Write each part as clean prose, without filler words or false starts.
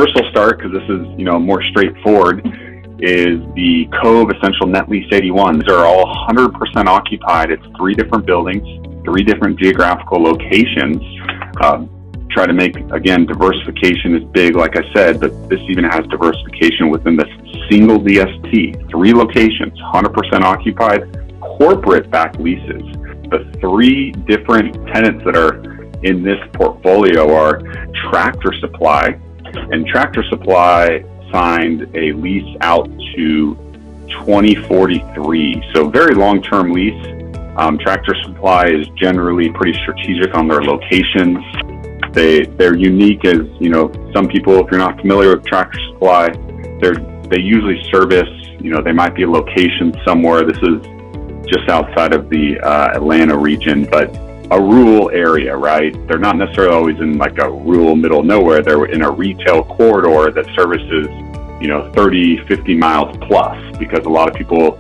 first we'll start, because this is, more straightforward, is the Cove Essential Net Lease 81. These are all 100% occupied. It's 3 different buildings, 3 different geographical locations. Try to make, again, diversification is big, like I said, but this even has diversification within this single DST. 3 locations, 100% occupied, corporate-backed leases. The 3 different tenants that are in this portfolio are Tractor Supply, and Tractor Supply signed a lease out to 2043. So very long-term lease. Tractor Supply is generally pretty strategic on their locations. They're unique as, some people, if you're not familiar with Tractor Supply, they usually service, they might be a location somewhere. This is just outside of the Atlanta region, but a rural area, right? They're not necessarily always in like a rural middle of nowhere. They're in a retail corridor that services, 30, 50 miles plus, because a lot of people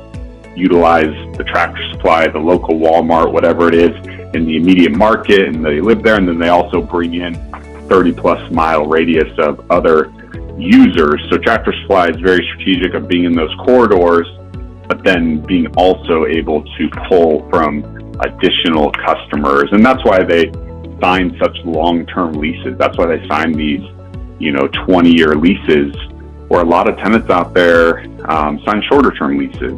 utilize the Tractor Supply, the local Walmart, whatever it is, in the immediate market, and they live there, and then they also bring in 30 plus mile radius of other users. So Tractor Supply is very strategic of being in those corridors, but then being also able to pull from additional customers. And that's why they sign such long-term leases. That's why they sign these, 20-year leases, where a lot of tenants out there sign shorter-term leases,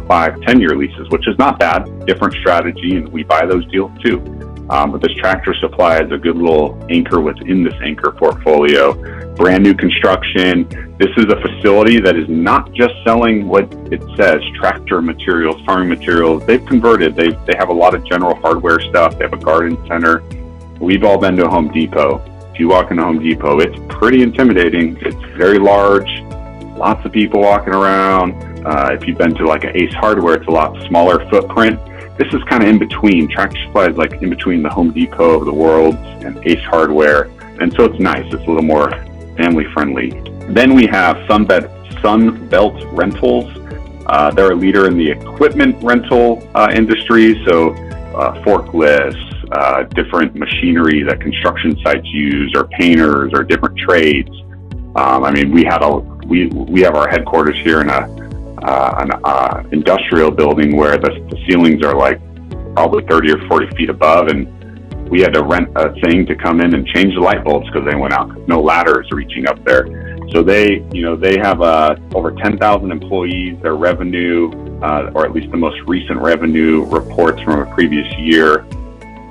5, 10-year leases, which is not bad. Different strategy, and we buy those deals too. But this Tractor Supply is a good little anchor within this anchor portfolio. Brand new construction. This is a facility that is not just selling what it says, tractor materials, farming materials. They've converted. They have a lot of general hardware stuff. They have a garden center. We've all been to Home Depot. If you walk into Home Depot, it's pretty intimidating. It's very large, lots of people walking around. If you've been to like an Ace Hardware, it's a lot smaller footprint. This is kind of in between. Tractor Supply is like in between the Home Depot of the world and Ace Hardware. And so it's nice. It's a little more family friendly. Then we have Sunbelt Rentals. They're a leader in the equipment rental industry. So forklifts, different machinery that construction sites use, or painters, or different trades. We have our headquarters here in an industrial building where the ceilings are like probably 30 or 40 feet above, and we had to rent a thing to come in and change the light bulbs because they went out. No ladders reaching up there. So they have over 10,000 employees. Their revenue, or at least the most recent revenue reports from a previous year,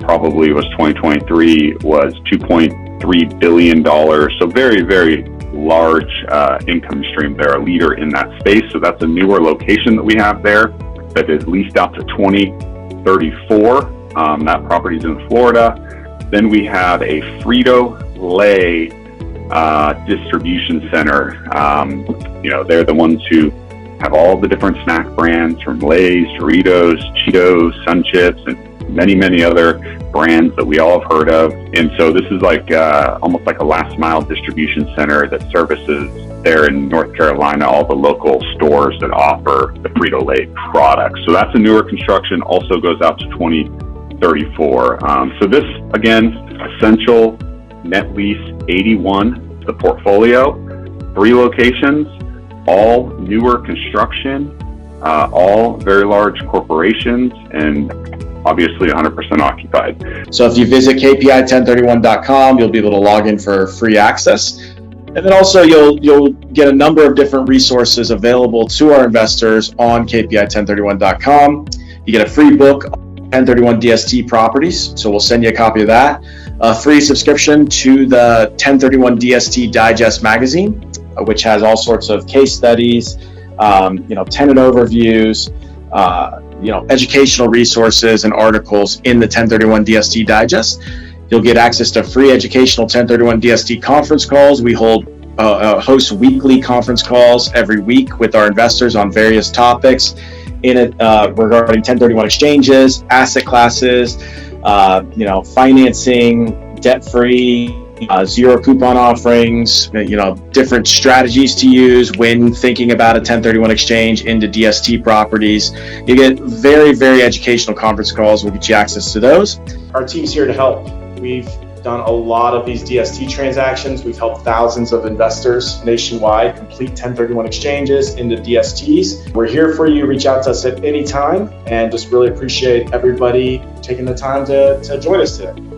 probably was 2023, was $2.3 billion. So very, very large income stream. They're a leader in that space. So that's a newer location that we have there that is leased out to 2034. That property's in Florida. Then we have a Frito Lay Distribution Center. They're the ones who have all the different snack brands, from Lay's, Doritos, Cheetos, Sun Chips, and many, many other brands that we all have heard of. And so this is like almost like a last mile distribution center that services there in North Carolina all the local stores that offer the Frito Lay products. So that's a newer construction, also goes out to 2034. So this, again, Essential Net Lease 81, the portfolio, 3 locations, all newer construction, all very large corporations, and obviously 100% occupied. So if you visit kpi1031.com, you'll be able to log in for free access. And then also you'll get a number of different resources available to our investors on kpi1031.com. You get a free book on 1031 DST properties, so we'll send you a copy of that. A free subscription to the 1031 DST Digest magazine, which has all sorts of case studies, tenant overviews, educational resources and articles in the 1031 DST Digest. You'll get access to free educational 1031 DST conference calls. We host weekly conference calls every week with our investors on various topics in it regarding 1031 exchanges, asset classes, financing, debt-free, zero coupon offerings, different strategies to use when thinking about a 1031 exchange into DST properties. You get very, very educational conference calls. We'll get you access to those. Our team's here to help. We've done a lot of these DST transactions. We've helped thousands of investors nationwide complete 1031 exchanges into DSTs. We're here for you. Reach out to us at any time, and just really appreciate everybody taking the time to join us today.